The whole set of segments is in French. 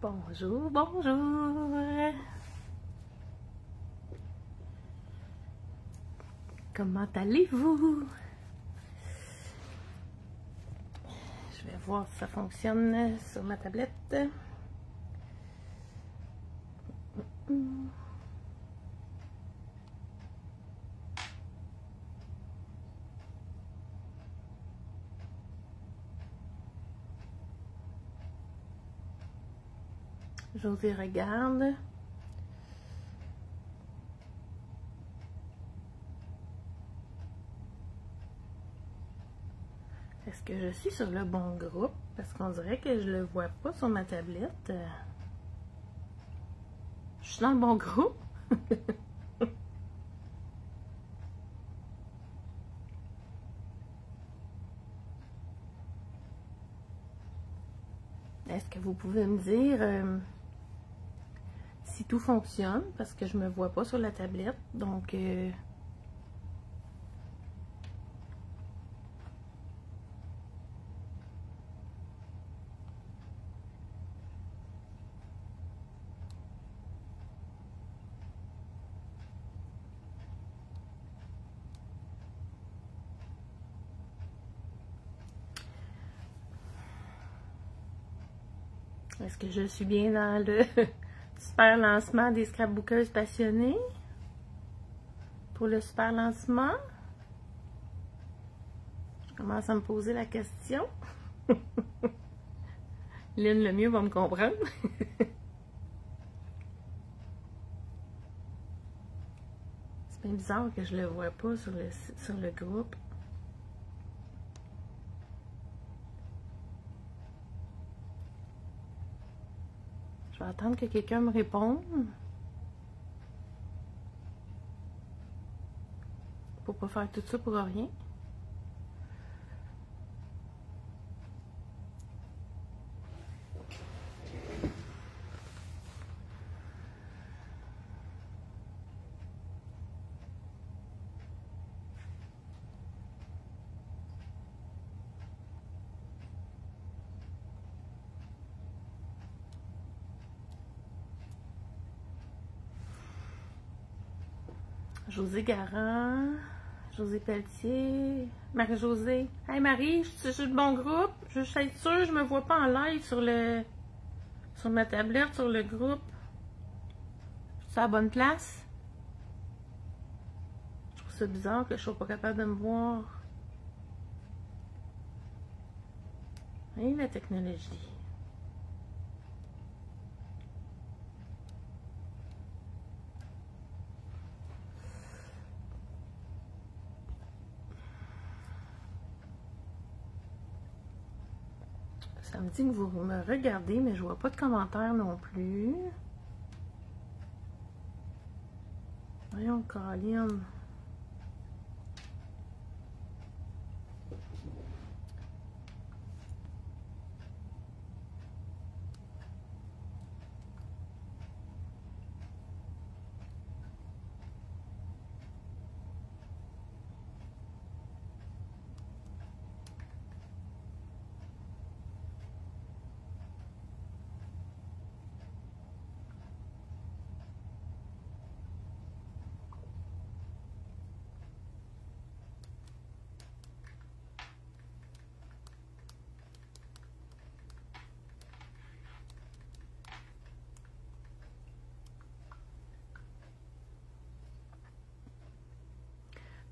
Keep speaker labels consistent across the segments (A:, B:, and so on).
A: Bonjour, bonjour. Comment allez-vous? Je vais voir si ça fonctionne sur ma tablette. Josée regarde. Est-ce que je suis sur le bon groupe? Parce qu'on dirait que je le vois pas sur ma tablette. Je suis dans le bon groupe? Est-ce que vous pouvez me dire si tout fonctionne? Parce que je me vois pas sur la tablette. Donc, est-ce que je suis bien dans le super lancement des scrapbookeuses passionnées? Pour le super lancement? Je commence à me poser la question. Lynn le mieux va me comprendre. C'est bien bizarre que je le vois pas sur le groupe. Je vais attendre que quelqu'un me réponde. Pour pas faire tout ça pour rien. Josée Garand, Josée Pelletier, Marie-Josée. Hey Marie, je suis sur le bon groupe. Je suis sûre, je me vois pas en live sur ma tablette, sur le groupe. Je suis à la bonne place. Je trouve ça bizarre que je sois pas capable de me voir. Et la technologie. Ça me dit que vous me regardez, mais je vois pas de commentaires non plus. Voyons, Caroline.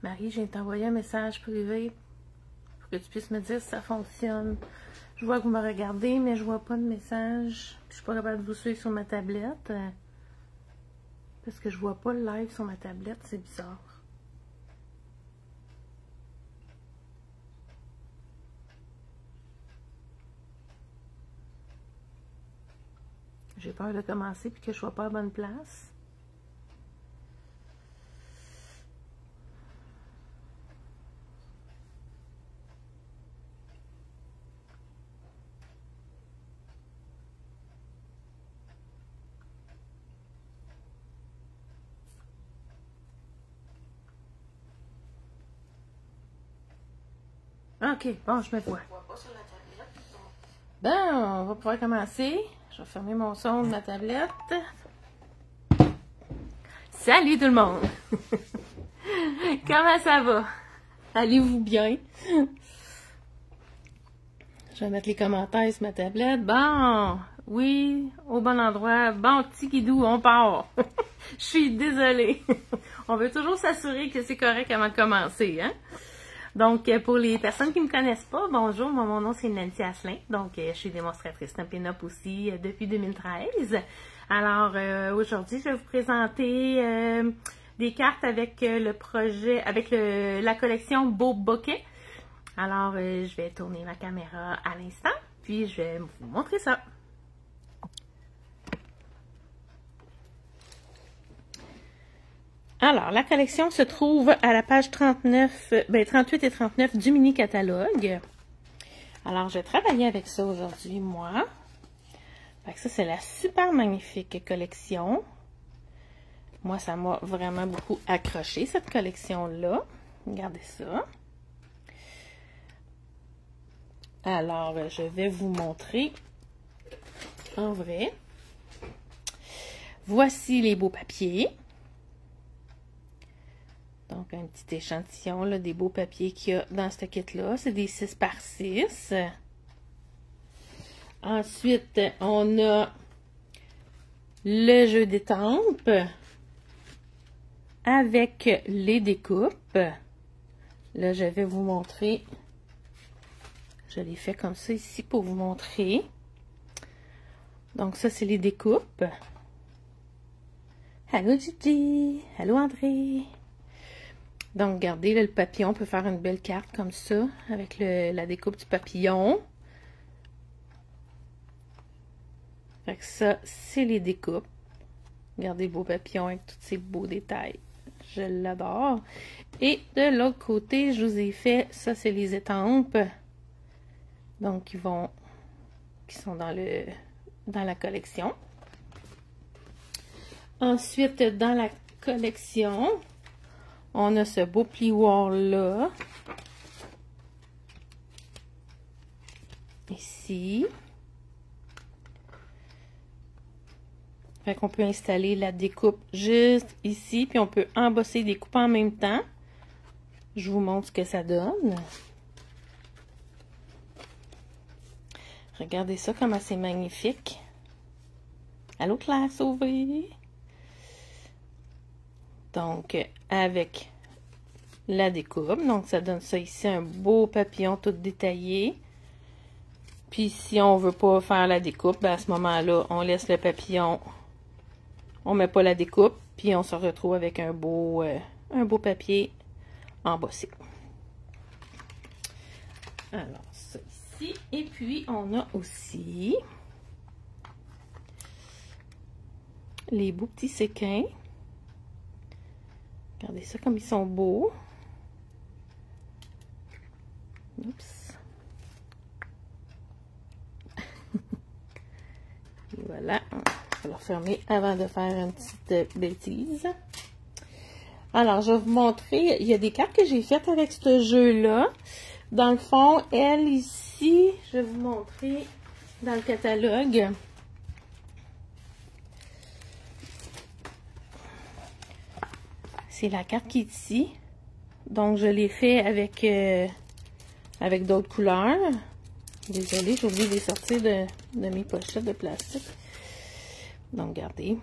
A: Marie, je viens de t'envoyer un message privé pour que tu puisses me dire si ça fonctionne. Je vois que vous me regardez, mais je vois pas de message. Je suis pas capable de vous suivre sur ma tablette. Parce que je vois pas le live sur ma tablette, c'est bizarre. J'ai peur de commencer puis que je sois pas à bonne place. Ok, bon, je me vois. Bon, on va pouvoir commencer. Je Je vais fermer mon son de ma tablette. Salut tout le monde! Comment ça va? Allez-vous bien? Je vais mettre les commentaires sur ma tablette. Bon, oui, au bon endroit. Bon, petit guidou, on part. Je suis désolée. On veut toujours s'assurer que c'est correct avant de commencer, hein? Donc, pour les personnes qui ne me connaissent pas, bonjour, mon nom c'est Nancy Asselin. Donc, je suis démonstratrice Stampin' Up aussi depuis 2013. Alors, aujourd'hui, je vais vous présenter des cartes avec le projet, avec la collection Beau Bokeh. Alors, je vais tourner ma caméra à l'instant, puis je vais vous montrer ça. Alors, la collection se trouve à la page 38 et 39 du mini-catalogue. Alors, je vais travailler avec ça aujourd'hui, moi. Fait que ça, c'est la super magnifique collection. Moi, ça m'a vraiment beaucoup accroché, cette collection-là. Regardez ça. Alors, je vais vous montrer en vrai. Voici les beaux papiers. Donc, un petit échantillon là, des beaux papiers qu'il y a dans ce kit-là. C'est des 6 par 6. Ensuite, on a le jeu d'étampes avec les découpes. Là, je vais vous montrer. Je l'ai fait comme ça ici pour vous montrer. Donc, ça, c'est les découpes. Allô, Gigi. Allô, André. Donc, regardez, là, le papillon peut faire une belle carte comme ça, avec la découpe du papillon. Fait que ça, c'est les découpes. Regardez le beau papillon avec tous ces beaux détails. Je l'adore. Et de l'autre côté, je vous ai fait, ça, c'est les étampes. Donc, qui sont dans la collection. Ensuite, dans la collection, on a ce beau plioir-là. Ici. Fait qu'on peut installer la découpe juste ici, puis on peut embosser des coupes en même temps. Je vous montre ce que ça donne. Regardez ça, comment c'est magnifique. Allô, Claire Sauvé? Donc, avec la découpe. Donc, ça donne ça ici, un beau papillon tout détaillé. Puis, si on veut pas faire la découpe, ben à ce moment-là, on laisse le papillon. On met pas la découpe. Puis, on se retrouve avec un beau papier embossé. Alors, ça ici. Et puis, on a aussi les beaux petits séquins. Regardez ça comme ils sont beaux. Oups. Et voilà. Je vais le fermer avant de faire une petite bêtise. Alors, je vais vous montrer. Il y a des cartes que j'ai faites avec ce jeu-là. Dans le fond, elle ici, je vais vous montrer dans le catalogue. C'est la carte qui est ici. Donc, je l'ai fait avec d'autres couleurs. Désolée, j'ai oublié de les sortir de mes pochettes de plastique. Donc, regardez.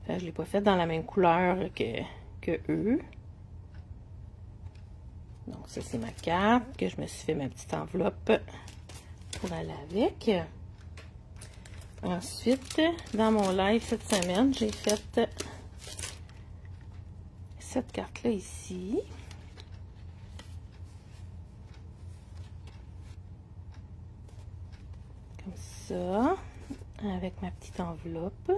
A: Je ne l'ai pas fait dans la même couleur que eux. Donc, ça, c'est ma carte que je me suis fait ma petite enveloppe pour aller avec. Ensuite, dans mon live cette semaine, j'ai fait cette carte-là ici. Comme ça. Avec ma petite enveloppe.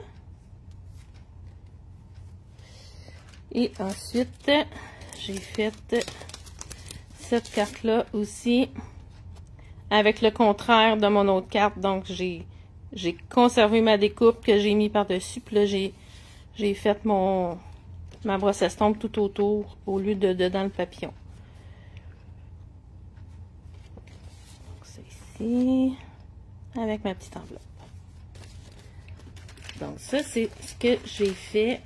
A: Et ensuite, j'ai fait cette carte-là aussi avec le contraire de mon autre carte. Donc, j'ai conservé ma découpe que j'ai mis par-dessus. Puis là, j'ai fait ma brosse à estompe tout autour au lieu de dedans le papillon. Donc, c'est ici. avec ma petite enveloppe. Donc ça, c'est ce que j'ai fait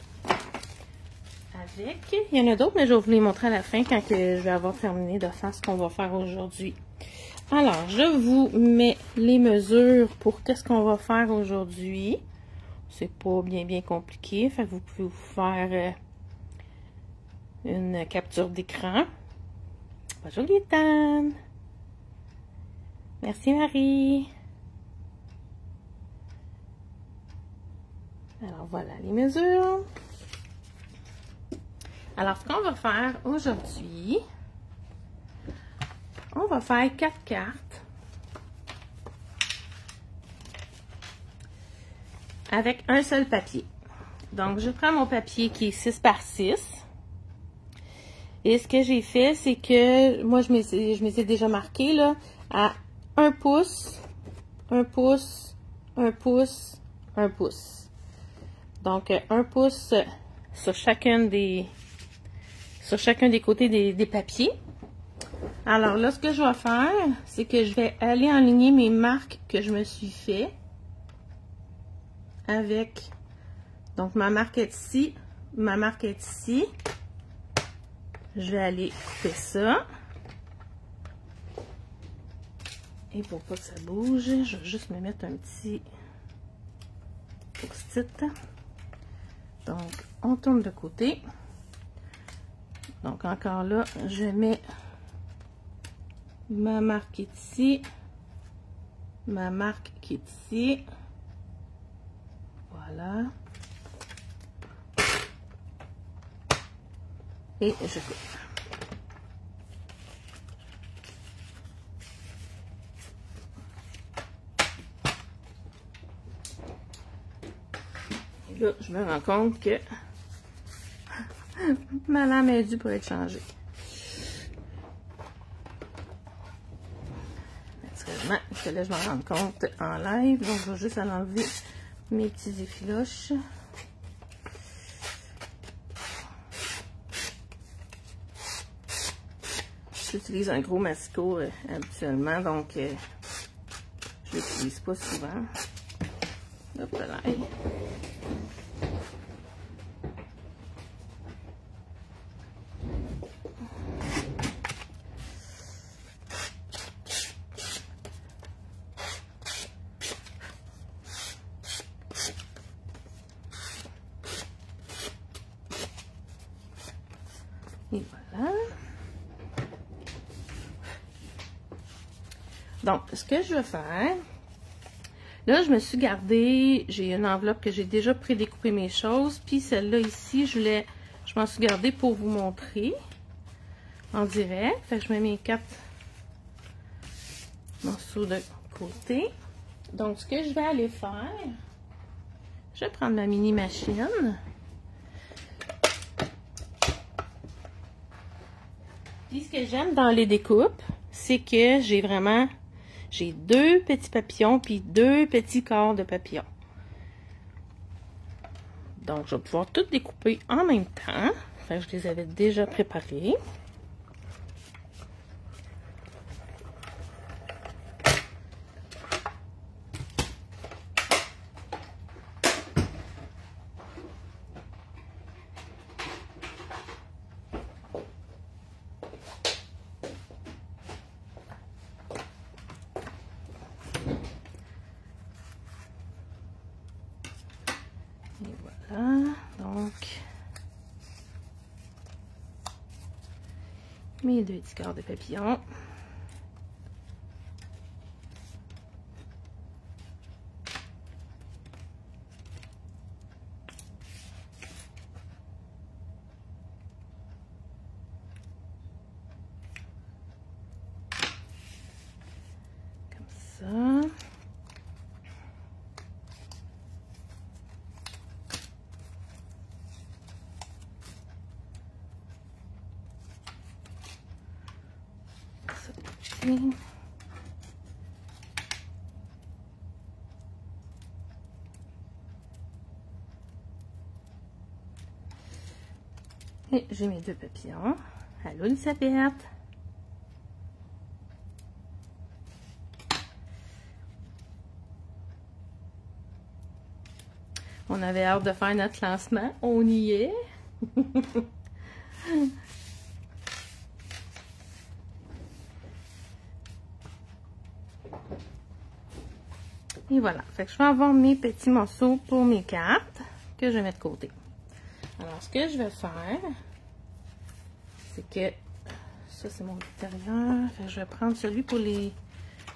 A: avec. Il y en a d'autres, mais je vais vous les montrer à la fin quand je vais avoir terminé de faire ce qu'on va faire aujourd'hui. Alors, je vous mets les mesures pour qu'est-ce qu'on va faire aujourd'hui. C'est pas bien compliqué. Fait que vous pouvez vous faire une capture d'écran. Bonjour Gaëtane. Merci Marie. Alors voilà les mesures. Alors ce qu'on va faire aujourd'hui, on va faire 4 cartes avec un seul papier. Donc je prends mon papier qui est 6 par 6. Et ce que j'ai fait, c'est que moi je m'étais déjà marqué là à 1 pouce, 1 pouce, 1 pouce, 1 pouce. Donc 1 pouce sur chacun des côtés des papiers. Alors là, ce que je vais faire, c'est que je vais aller aligner mes marques que je me suis fait avec, donc ma marque est ici, ma marque est ici. Je vais aller couper ça. Et pour pas que ça bouge, je vais juste me mettre un petit post-it. Donc, on tourne de côté. Donc, encore là, je mets ma marque qui est ici, ma marque qui est ici. Voilà. Et je coupe. Et là, je me rends compte que ma lame est due pour être changée. Naturellement, il fallait que je m'en rende compte en live. Donc, je vais juste aller enlever mes petits effiloches. J'utilise un gros masticot habituellement, donc je l'utilise pas souvent. Hop là. Et voilà. Donc, ce que je vais faire, là, je me suis gardé, j'ai une enveloppe que j'ai déjà prédécoupé mes choses, puis celle-là ici, je m'en suis gardée pour vous montrer en direct. Fait que je mets mes 4 morceaux de côté. Donc, ce que je vais aller faire, je vais prendre ma mini machine. Puis, ce que j'aime dans les découpes, c'est que j'ai 2 petits papillons puis 2 petits corps de papillons. Donc, je vais pouvoir tout découper en même temps. Enfin, je les avais déjà préparés. Et voilà, donc mes 2 petits corps de papillon. Comme ça. Et j'ai mes 2 papillons. Allô Elisabeth. On avait hâte de faire notre lancement. On y est. Et voilà. Fait que je vais avoir mes petits morceaux pour mes cartes que je vais mettre de côté. Alors, ce que je vais faire, c'est que ça, c'est mon intérieur. Je vais prendre celui pour les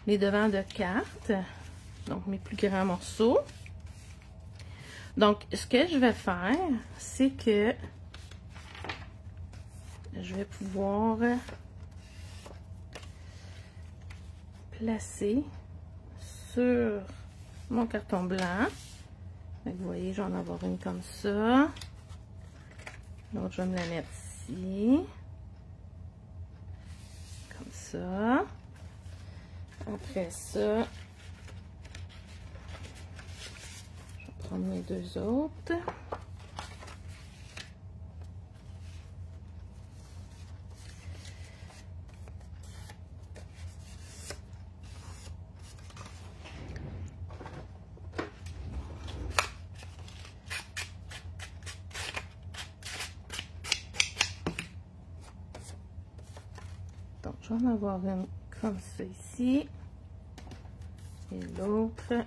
A: devants de cartes. Donc, mes plus grands morceaux. Donc, ce que je vais faire, c'est que je vais pouvoir placer sur mon carton blanc. Donc, vous voyez, je vais en avoir une comme ça. Donc, je vais me la mettre ici. Comme ça. Après ça, je vais prendre mes deux autres. Donc, je vais en avoir une comme ça ici. Et l'autre.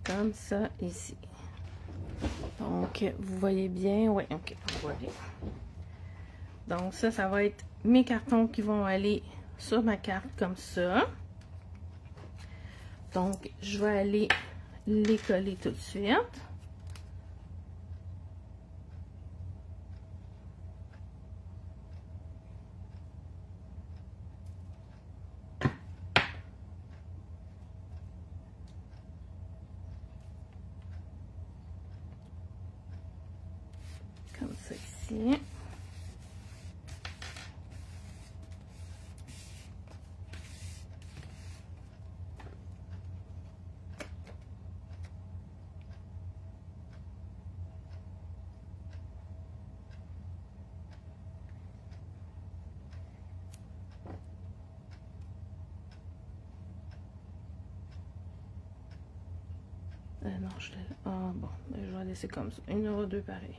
A: Comme ça ici. Donc, vous voyez bien. Oui, ok, on voit bien. Donc, ça va être mes cartons qui vont aller sur ma carte comme ça. Donc, je vais aller les coller tout de suite. Comme ça ici. Non, je l'ai. Ah bon, je vais laisser comme ça. Une ou deux pareil.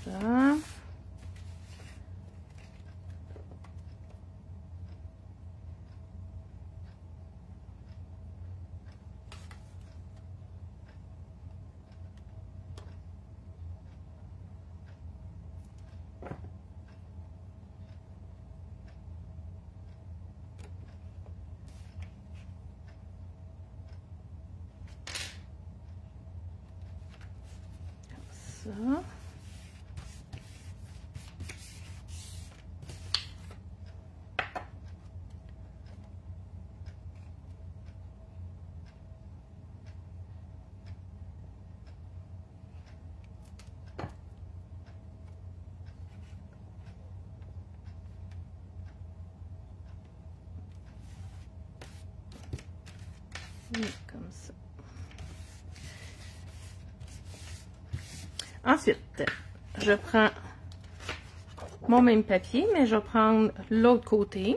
A: Ça. Ça. Comme ça. Ensuite, je prends mon même papier, mais je vais prendre l'autre côté.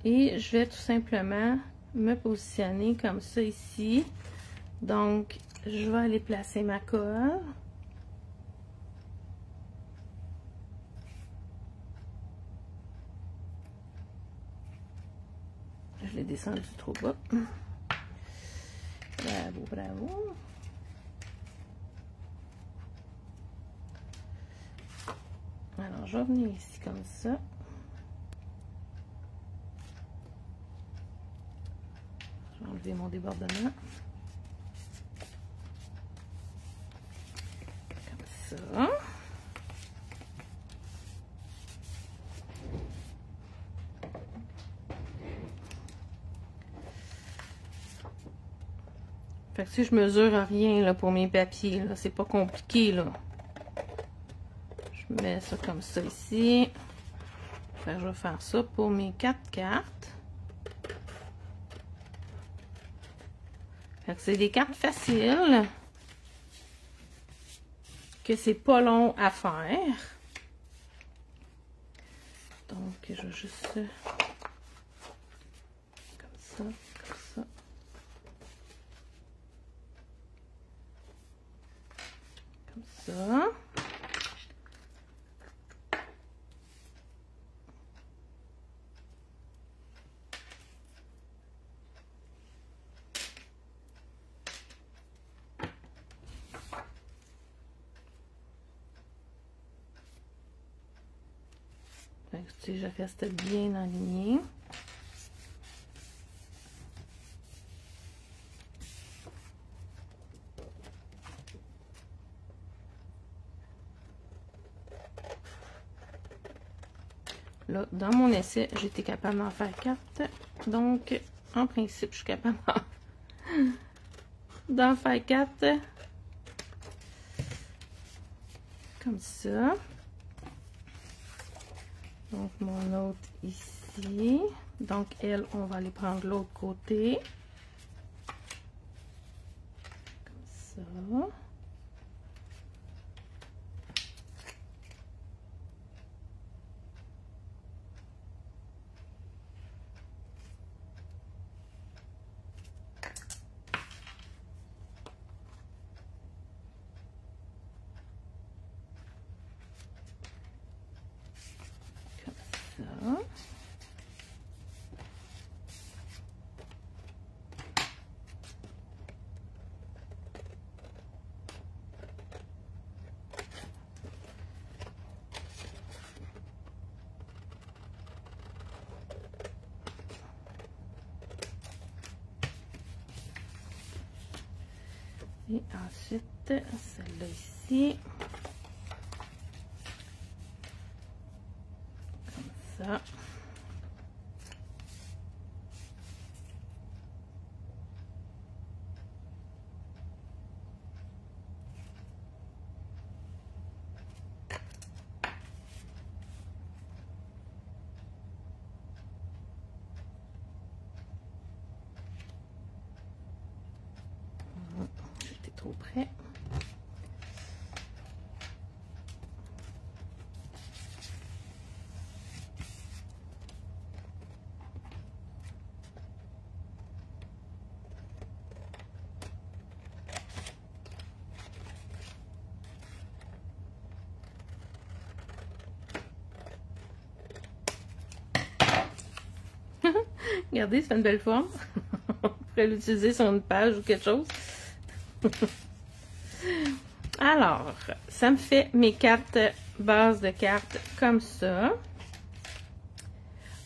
A: Et je vais tout simplement me positionner comme ça ici. Donc, je vais aller placer ma colle. Je l'ai descendu trop bas. Bravo, bravo. Alors, je vais venir ici comme ça. Je vais enlever mon débordement. Comme ça. Fait que si je mesure rien là, pour mes papiers, là, c'est pas compliqué là. Je mets ça comme ça ici. Fait que je vais faire ça pour mes 4 cartes. C'est des cartes faciles, que c'est pas long à faire. Donc, je vais juste comme ça, comme ça. Comme ça. Écoutez, je reste bien alignée. Là, dans mon essai, j'étais capable d'en faire 4. Donc, en principe, je suis capable d'en faire 4. Comme ça. Donc, mon autre ici. Donc, elle, on va aller prendre l'autre côté. Comme ça. Et ensuite, celle-là ici. Comme ça. J'étais trop près. Regardez, ça fait une belle forme. On pourrait l'utiliser sur une page ou quelque chose. Alors, ça me fait mes 4 bases de cartes comme ça.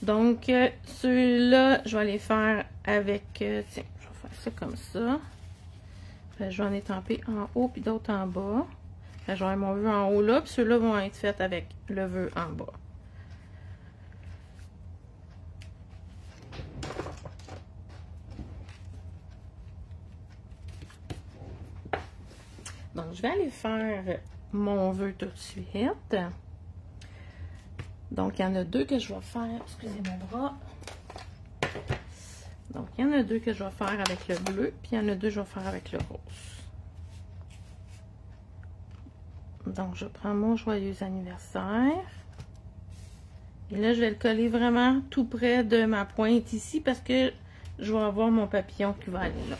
A: Donc, ceux-là, je vais les faire avec... tiens, je vais faire ça comme ça. Enfin, je vais en étamper en haut puis d'autres en bas. Enfin, je vais avoir mon vœu en haut là, puis ceux-là vont être faits avec le vœu en bas. Donc, je vais aller faire mon vœu tout de suite. Donc, il y en a 2 que je vais faire. Excusez mon bras. Donc, il y en a 2 que je vais faire avec le bleu, puis il y en a 2 que je vais faire avec le rose. Donc, je prends mon joyeux anniversaire. Et là, je vais le coller vraiment tout près de ma pointe ici parce que je vais avoir mon papillon qui va aller là.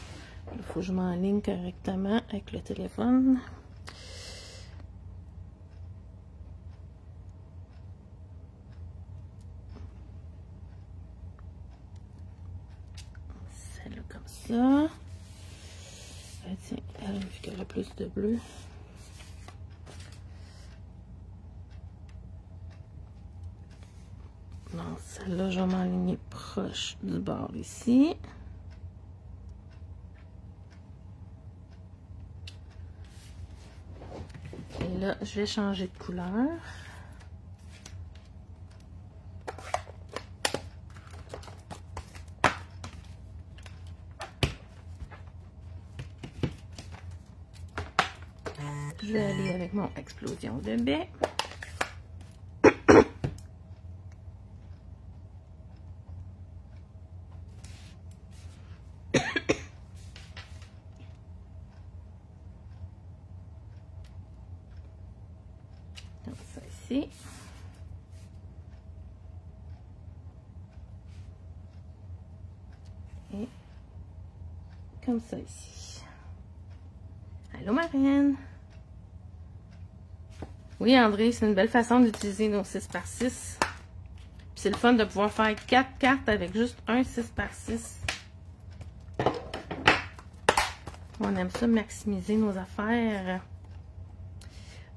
A: Il faut que je m'enligne correctement avec le téléphone. Celle-là comme ça. Tiens, elle, vu qu'elle a plus de bleu. Non, celle-là, je vais m'enligner proche du bord ici. Et là, je vais changer de couleur. Je vais aller avec mon explosion de baie. Comme ça ici. Et comme ça ici. Allô, Marine? Oui, André, c'est une belle façon d'utiliser nos 6x6. C'est le fun de pouvoir faire 4 cartes avec juste un 6x6. On aime ça maximiser nos affaires.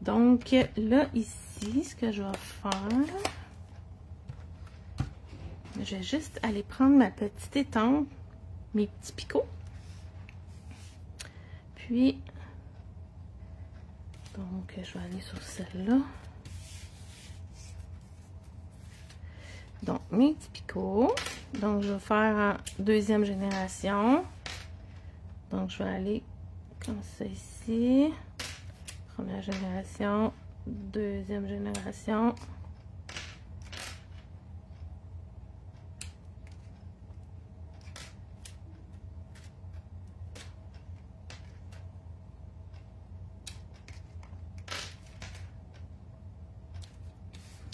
A: Donc, là, ici, ce que je vais faire, je vais juste aller prendre ma petite étampe, mes petits picots. Puis, donc, je vais aller sur celle-là. Donc, mes petits picots. Donc, je vais faire en deuxième génération. Donc, je vais aller comme ça ici. Première génération, deuxième génération.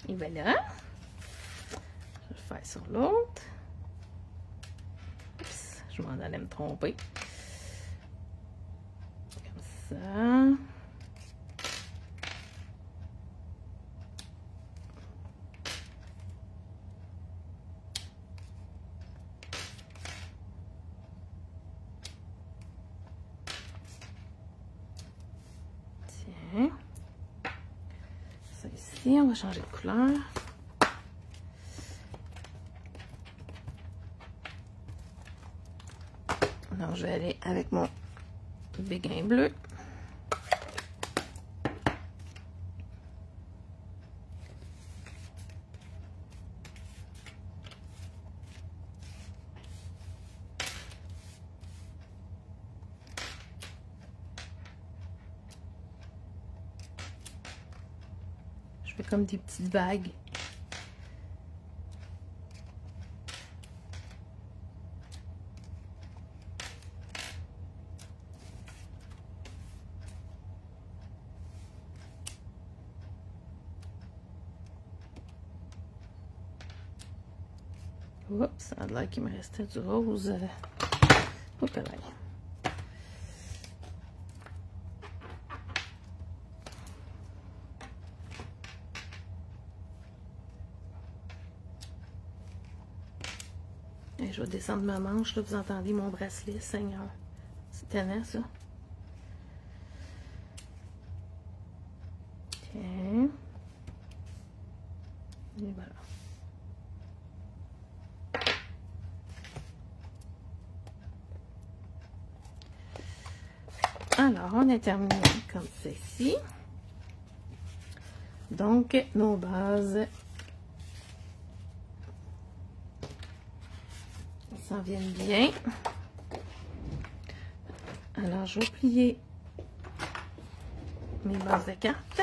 A: Et voilà. Je vais le faire sur l'autre. Oups, je m'en allais me tromper. Comme ça. Tiens. Ça ici, on va changer de couleur. Donc, je vais aller avec mon béguin bleu. Je fais comme des petites vagues. Oups, ça a l'air qu'il me restait du rose. Hop là. Et je vais descendre ma manche, là, vous entendez mon bracelet, Seigneur. C'est tannant, ça. Tiens. Et voilà. Alors, on a terminé comme ceci. Donc, nos bases s'en viennent bien. Alors, je vais plier mes bases de cartes.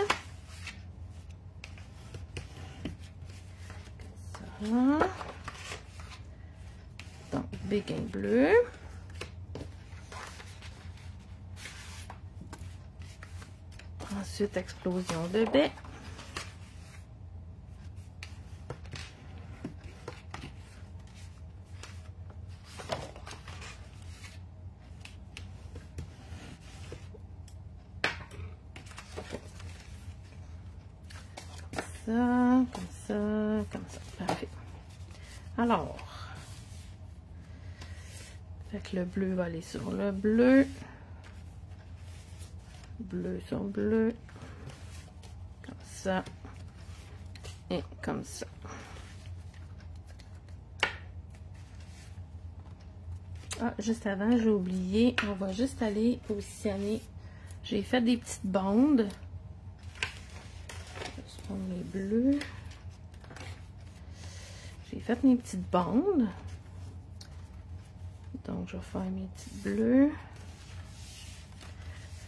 A: Comme ça. Donc, béguin bleu. Ensuite, explosion de baie. Comme ça, comme ça. Parfait. Alors, fait que le bleu va aller sur le bleu. Bleu sur bleu. Comme ça. Et comme ça. Ah, juste avant, j'ai oublié. On va juste aller positionner. J'ai fait des petites bandes. Je vais juste prendre les bleus. J'ai fait mes petites bandes. Donc, je vais faire mes petites bleues.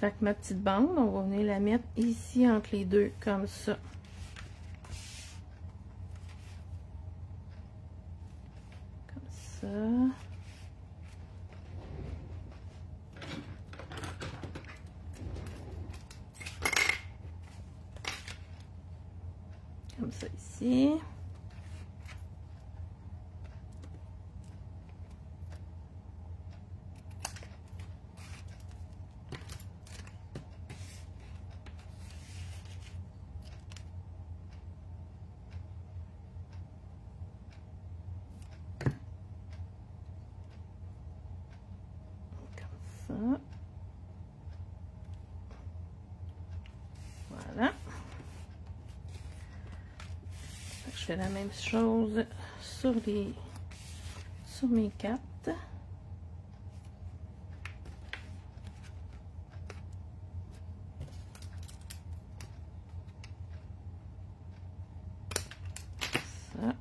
A: Fait que ma petite bande, on va venir la mettre ici entre les deux, comme ça. Comme ça. Comme ça ici. Comme ça. Voilà. Je fais la même chose sur mes cartes. Ça.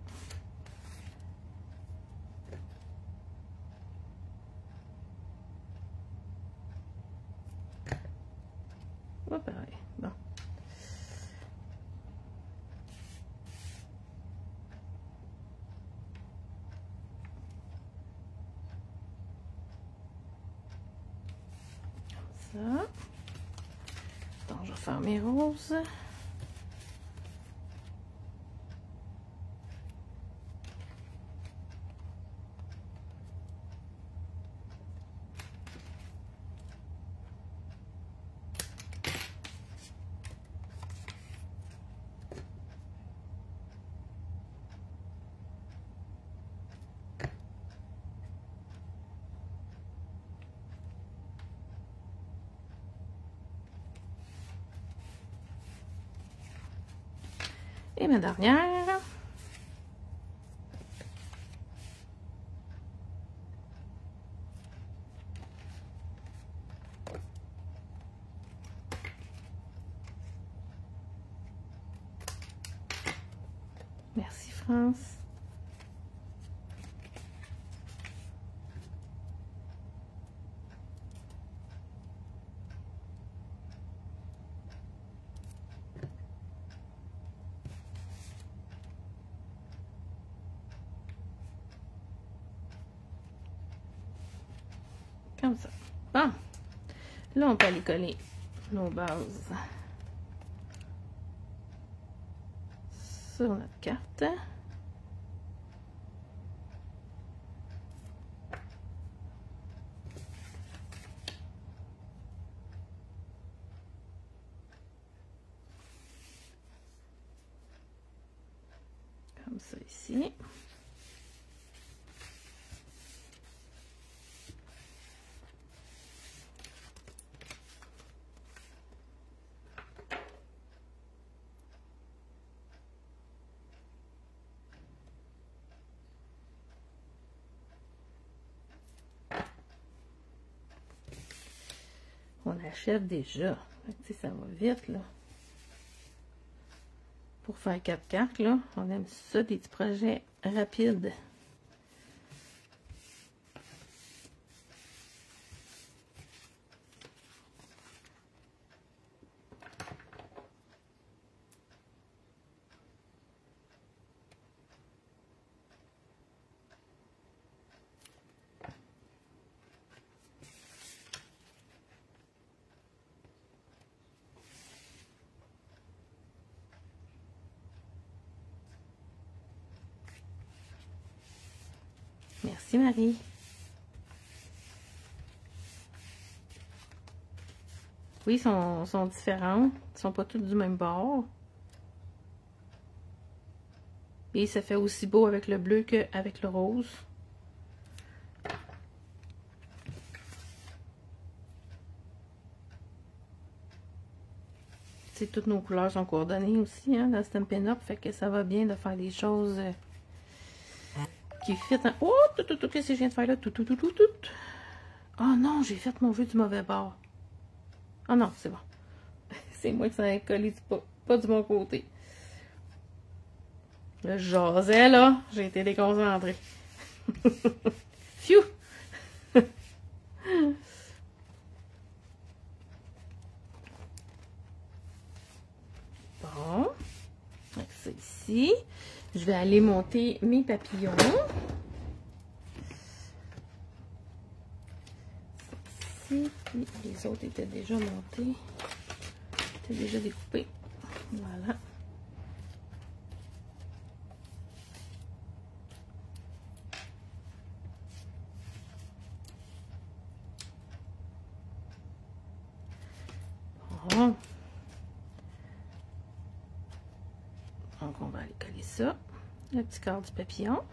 A: Pas pareil. Bon. Ça. Donc, je vais faire mes roses. Et ma dernière. Merci France. Comme ça. Bon. Là, on peut aller coller nos bases sur notre carte. Comme ça ici. On achève déjà. Tu sais, ça va vite, là. Pour faire 4 cartes, là, on aime ça, des petits projets rapides. Merci Marie. Oui, ils sont différents. Ils sont pas tous du même bord. Et ça fait aussi beau avec le bleu qu'avec le rose. C'est toutes nos couleurs sont coordonnées aussi, hein, dans Stampin' Up. Fait que ça va bien de faire des choses qui fit. Oh, qu'est-ce que je viens de faire là? Oh non, j'ai fait mon jeu du mauvais bord. Oh non, c'est bon. C'est moi qui s'en ai collé pas du bon côté. Là, je jasais, là. J'ai été déconcentrée. Phew! Bon. C'est ici. Je vais aller monter mes papillons. Ici. Puis les autres étaient déjà montés. Étaient déjà découpés. Voilà. Donc, on va aller coller ça. Le petit corps du papillon.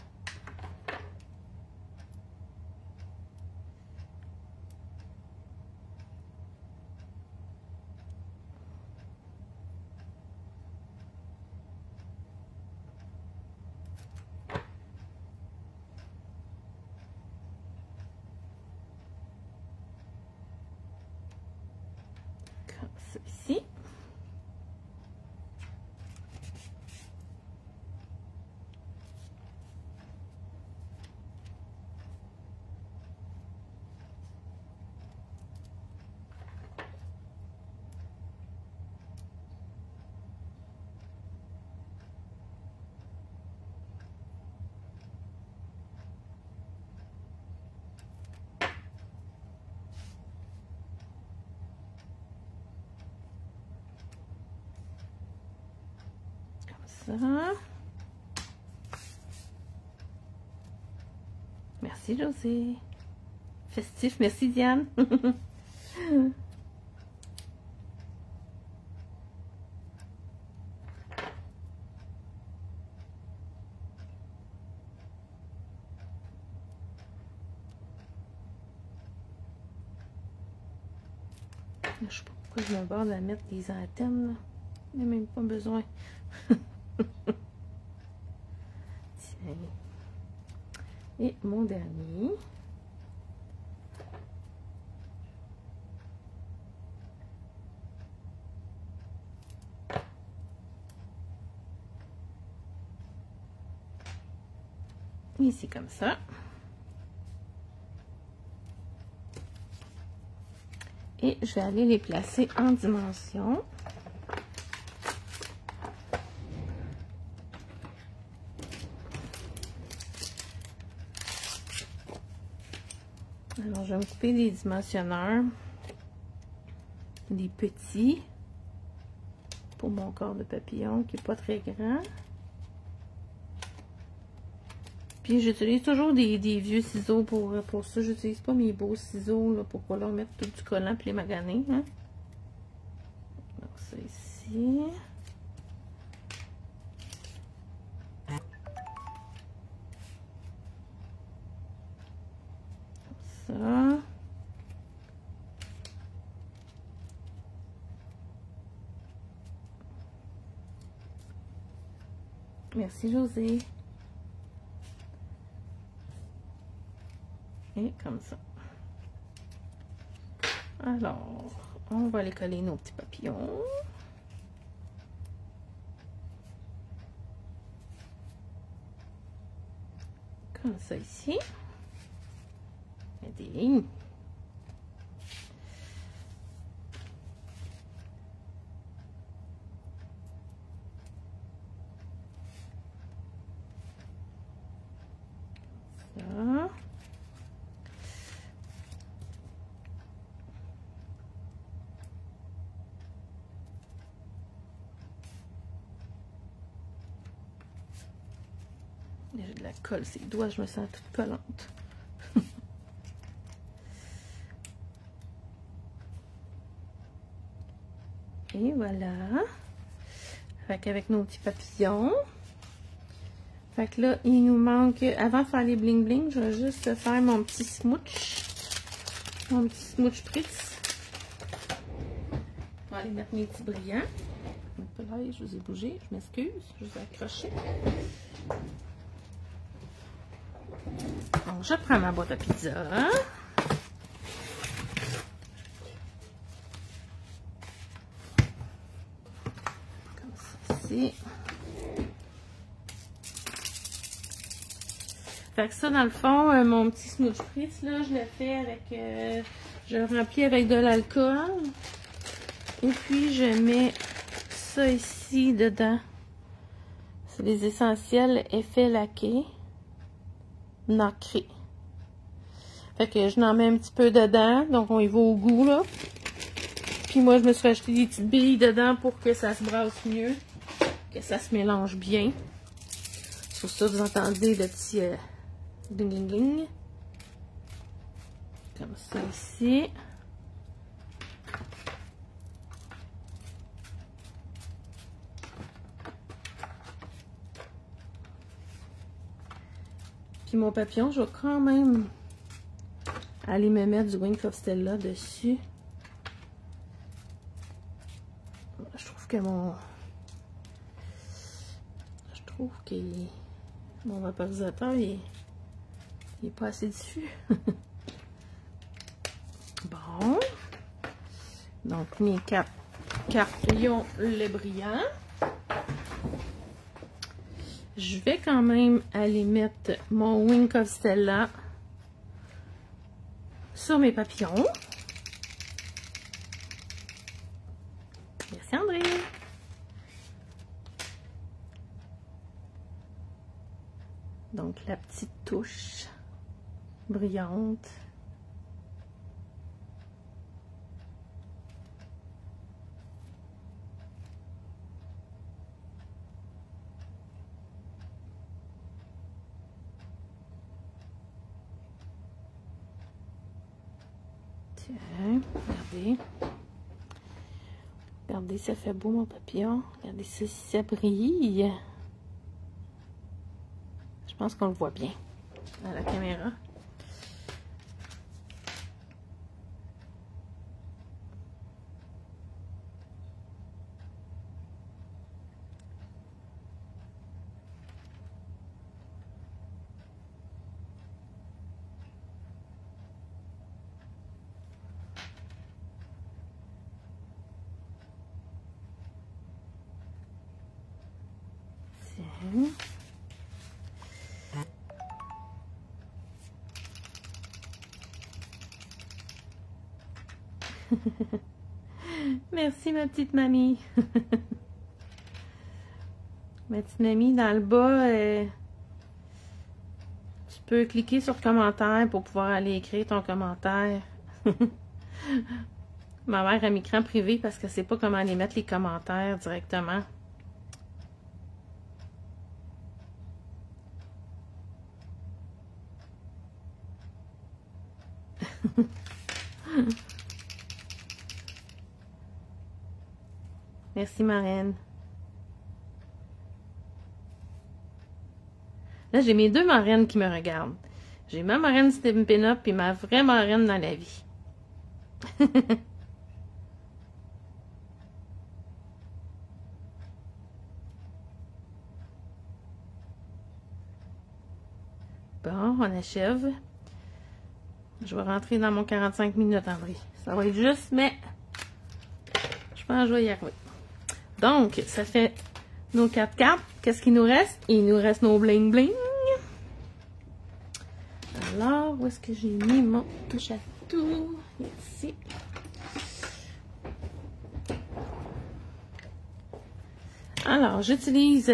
A: Comme ça ici. Ça. Merci José. Festif, merci Diane. Je sais pas pourquoi je me barre à mettre des antennes. Là. Il n'y a même pas besoin. Tiens. Et mon dernier. Ici comme ça. Et je vais aller les placer en dimension. Alors, je vais me couper des dimensionneurs, des petits, pour mon corps de papillon qui n'est pas très grand. Puis, j'utilise toujours des vieux ciseaux pour ça. J'utilise pas mes beaux ciseaux là, pour pas leur mettre tout du collant et les maganer. Hein. Donc, ça ici. Ça. Merci José. Et comme ça. Alors, on va aller coller nos petits papillons. Comme ça ici. Des lignes. Ça. J'ai de la colle, ses doigts, je me sens toute collante. Et voilà. Fait qu'avec nos petits papillons. Fait que là, il nous manque, avant de faire les bling bling, je vais juste faire mon petit smooch. Mon petit smooch Pritz. On va aller mettre mes petits brillants. Je vous ai bougé, je m'excuse, je vous ai accroché. Donc, je prends ma boîte à pizza. Comme ça ici. Fait que ça, dans le fond, mon petit smooch Pritz, là, je le fais avec... je le remplis avec de l'alcool. Et puis, je mets ça ici dedans. C'est les essentiels effets laqués nacrés. Fait que je n'en mets un petit peu dedans. Donc, on y va au goût, là. Puis moi, je me suis acheté des petites billes dedans pour que ça se brasse mieux. Que ça se mélange bien. Sur ça, vous entendez le petit ding ding ding. Comme ça ici. Puis mon papillon, je vais quand même aller me mettre du Wink of Stella dessus. Je trouve que mon vaporisateur, il est pas assez diffus. Bon. Donc, mes 4 cartes, ils ont le brillant. Je vais quand même aller mettre mon Wink of Stella sur mes papillons. Merci André. Donc la petite touche brillante. Tiens, regardez. Regardez, ça fait beau mon papillon. Regardez ça, ça brille. Je pense qu'on le voit bien à la caméra. Tiens. Merci ma petite mamie. Ma petite mamie, dans le bas, tu peux cliquer sur commentaire pour pouvoir aller écrire ton commentaire. Ma mère a mis écran privé parce qu'elle ne sait pas comment aller mettre les commentaires directement. Merci marraine. Là, j'ai mes deux marraines qui me regardent. J'ai ma marraine Stampin' Up et ma vraie marraine dans la vie. Bon, on achève. Je vais rentrer dans mon 45 minutes, André. Ça va être juste, mais je pense que je vais y arriver. Donc, ça fait nos 4 cartes. Qu'est-ce qu'il nous reste? Il nous reste nos bling bling. Alors, où est-ce que j'ai mis mon touche à tout? Ici. Alors, j'utilise...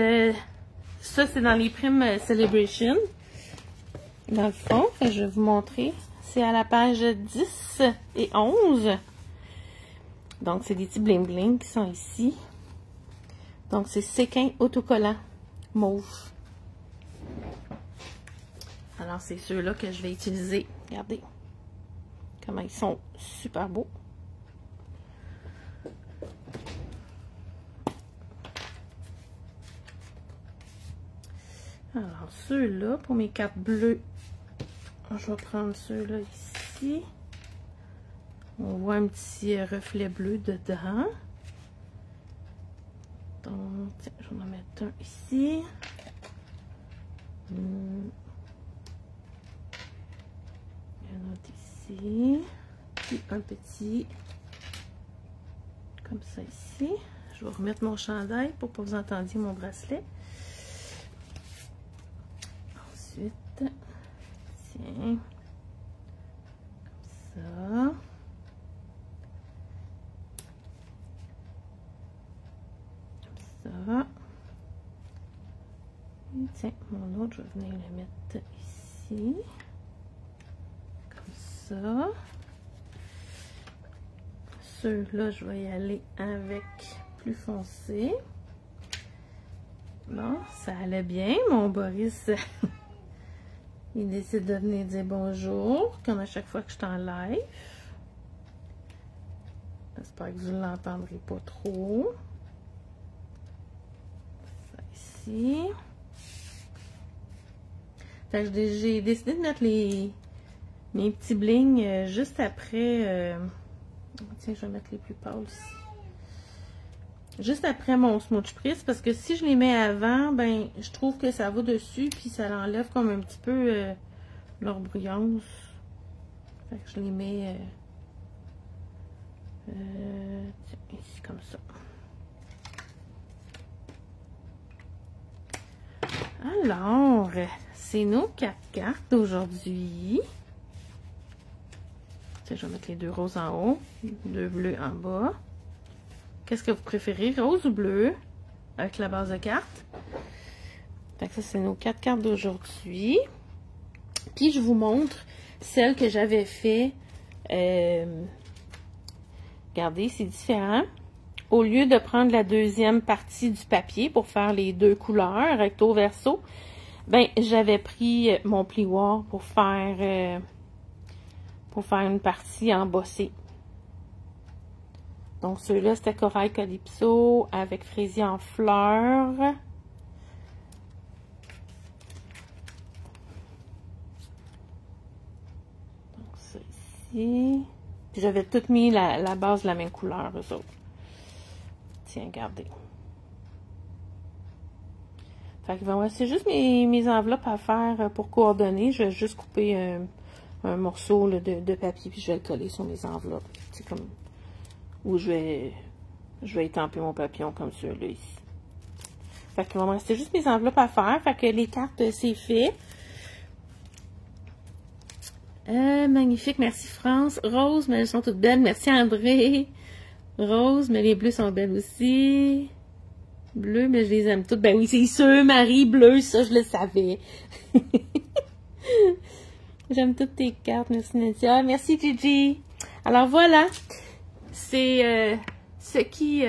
A: ça, c'est dans les primes Celebration. Dans le fond, je vais vous montrer. C'est à la page 10 et 11. Donc, c'est des petits bling bling qui sont ici. Donc, c'est séquin autocollant mauve. Alors, c'est ceux-là que je vais utiliser. Regardez comment ils sont super beaux. Alors, ceux-là, pour mes 4 bleus, je vais prendre ceux-là ici. On voit un petit reflet bleu dedans. Donc, tiens, je vais en mettre un ici. Un autre ici. Puis un petit. Comme ça ici. Je vais remettre mon chandail pour que vous entendiez mon bracelet. Ensuite, tiens. Comme ça. Ça. Et tiens, mon autre, je vais venir le mettre ici. Comme ça. Ceux-là, je vais y aller avec plus foncé. Bon, ça allait bien. Mon Boris, il décide de venir dire bonjour, comme à chaque fois que je suis en live. J'espère que vous ne l'entendrez pas trop. Fait que j'ai décidé de mettre mes petits blings juste après... tiens, je vais mettre les plus pâles ici. Juste après mon smooch press, parce que si je les mets avant, ben, je trouve que ça va dessus, puis ça l'enlève comme un petit peu leur brillance. Fait que je les mets tiens, ici comme ça. Alors, c'est nos 4 cartes d'aujourd'hui. Je vais mettre les 2 roses en haut, 2 bleus en bas. Qu'est-ce que vous préférez, rose ou bleu? Avec la base de cartes. Fait que ça, c'est nos 4 cartes d'aujourd'hui. Puis, je vous montre celle que j'avais fait. Regardez, c'est différent. Au lieu de prendre la deuxième partie du papier pour faire les 2 couleurs, recto verso, ben, j'avais pris mon plioir pour faire une partie embossée. Donc, ceux-là, c'était Corail Calypso avec fraisier en fleurs. Donc, ça ici. Puis, j'avais tout mis la base de la même couleur, eux autres. Tiens, regardez. Fait que, ben, c'est juste mes enveloppes à faire pour coordonner. Je vais juste couper un morceau là, de papier, puis je vais le coller sur mes enveloppes. C'est comme... Où je vais étamper mon papillon comme celui-là ici. Fait que vraiment, c'était juste mes enveloppes à faire. Fait que les cartes, c'est fait. Magnifique, merci France. Rose, mais elles sont toutes belles. Merci André. Rose, mais les bleus sont belles aussi. Bleu, mais je les aime toutes. Ben oui, c'est sûr, Marie, bleu, ça, je le savais. J'aime toutes tes cartes. Merci Nadia. Merci Gigi. Alors voilà. C'est ce qui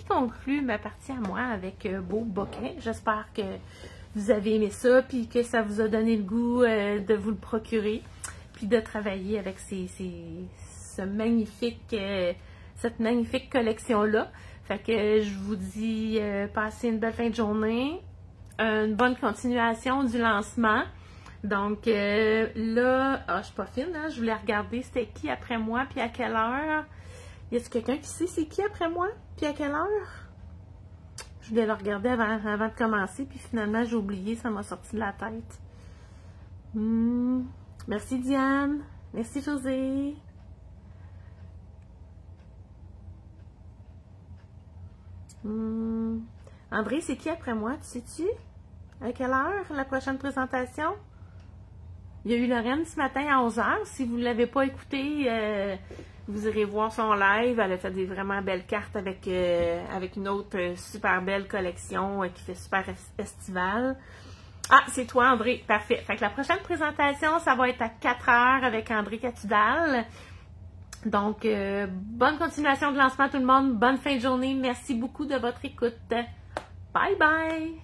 A: conclut ma partie à moi avec Beau Bokeh. J'espère que vous avez aimé ça, puis que ça vous a donné le goût de vous le procurer, puis de travailler avec cette magnifique collection-là. Fait que je vous dis passez une belle fin de journée, une bonne continuation du lancement. Donc là, je suis pas fine, hein? Je voulais regarder c'était qui après moi, puis à quelle heure. Y a-t-il quelqu'un qui sait c'est qui après moi, puis à quelle heure? Je voulais le regarder avant de commencer, puis finalement j'ai oublié, ça m'a sorti de la tête. Merci Diane, merci José. André, c'est qui après moi, tu sais-tu? À quelle heure la prochaine présentation? Il y a eu Lorraine ce matin à 11 h. Si vous ne l'avez pas écouté, vous irez voir son live. Elle a fait des vraiment belles cartes avec une autre super belle collection qui fait super estivale. Ah, c'est toi, André. Parfait. Fait que la prochaine présentation, ça va être à 4 h avec André Catudal. Donc, bonne continuation de lancement tout le monde. Bonne fin de journée. Merci beaucoup de votre écoute. Bye bye!